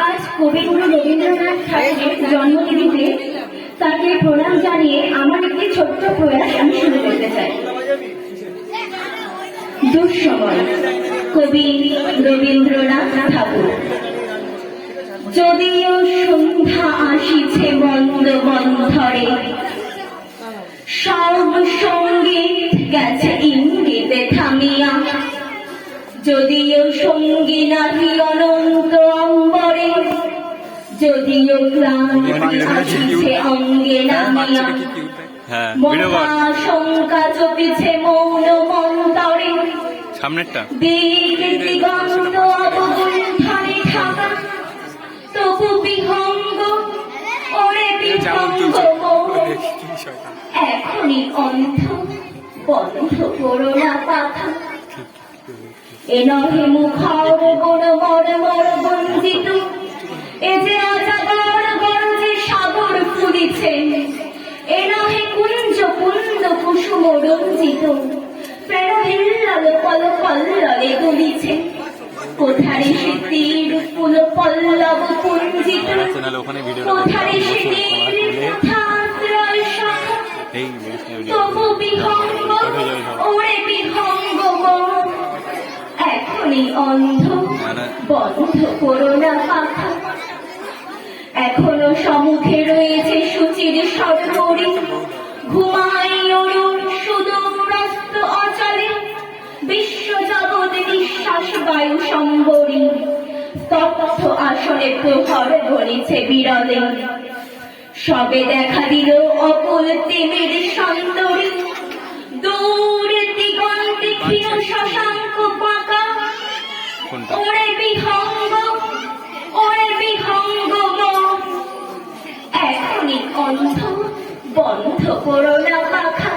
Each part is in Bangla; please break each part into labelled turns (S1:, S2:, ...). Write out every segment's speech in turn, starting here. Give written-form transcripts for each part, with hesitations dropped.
S1: আজ কবিগুরু রবীন্দ্রনাথ ঠাকুরের জন্মদিনে তাকে প্রণাম জানিয়ে আমার একটি ছোট্ট প্রয়াস আমি শুরু করতে চাই। দুঃসময়, কবি রবীন্দ্রনাথ ঠাকুর। যদিও সন্ধ্যা আসিছে মন্দ মন্থরে, সব সঙ্গীত গেছে ইঙ্গিতে থামিয়া, যদিও সঙ্গী নাহি অনন্ত অম্বরে, যদিও ক্লান্তি আসিছে অঙ্গে নামিয়া, মহাশঙ্কা চপিছে মৌন মন্তরে, দিক দিগন্ত অবগুণ্ঠনে ঢাকা, তবু বিহঙ্গ ওরে বিহঙ্গ এখনই অন্ধ, বন্ধ করো না পাখা। এ নহে মুখর বন মর মর বঞ্চিত, এ যে অজাগর গরজে সাগর ফুলিছে, এ নহে কুঞ্জ কুন্দ কুসুম রঞ্জিত, প্রেম হিল্লাল পল পল্লবে দুলিছে, কোথারে সে তীর ফুল পল্লব কুঞ্জিত, কোথারে সে তীর ছাত্রয় শাখা, তবু বিহঙ্গ ওরে বিহঙ্গ মন, এখনই অন্ধ, বন্ধ করো না পাখা। এখনো সম্মুখে রয়েছে সুচির সরোবরী, ঘুমাই অরুণ সুদূরস্থ অচলে, বিশ্ব জগৎ নিঃশ্বাস বায়ু সম্বরী, তপ্ত আসনে প্রহর গলিছে বিরলে, সবে দেখা দিল অকুল তিমির সন্দরী, দূর দিগন্তে ক্ষীণ শশাঙ্ক বাঁকা, ওরে বিহঙ্গ মন, এখনই অন্ধ, বন্ধ করো না পাখা।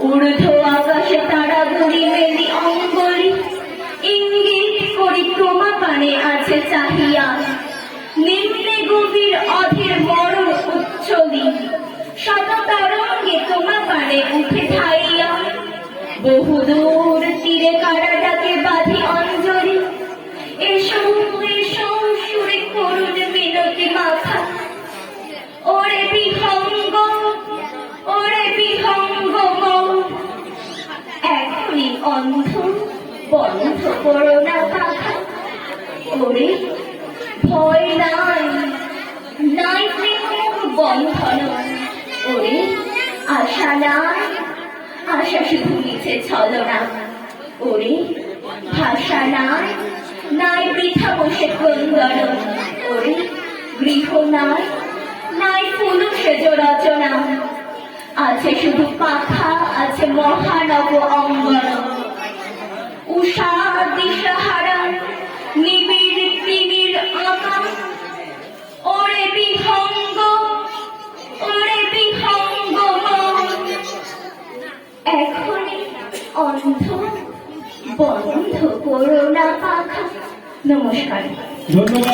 S1: ঊর্ধ্ব আকাশে তারা গুড়ি মেলি অঙ্গলি, ইঙ্গিত করি ক্রমা পানে আছে চাহিয়া, নিম্নে গভীর অধীর মরণ উচ্ছলি, শত তরঙ্গে তোমা পানে উঠে ঠাইয়া, বহুদূর তীরে কারা ডাকে বাঁধি অঞ্জলি, এসো এসো সুরে করুণ মিনতি মাথা, ওরে বিহঙ্গ মন, এখনই অন্ধ, বন্ধ করো না পাখা। ওরে ভয় নাই, নাই প্রেম বন্ধন, ওরে আশা নাই, আশা শুধু মিছে ছলনা, ওরে ভাষা নাই, নাই বৃথা বসে ক্রন্দন, ওরে গৃহ নাই, নাই পুরুষেজ রচনা, আছে শুধু পাখা, আছে মহানব অঙ্গন, উষা দিশাহারা নিবিড় তিমির আঁকা, ওরে বিহঙ্গ মন, এখনই অন্ধ, বন্ধ করো না পাখা। নমস্কার।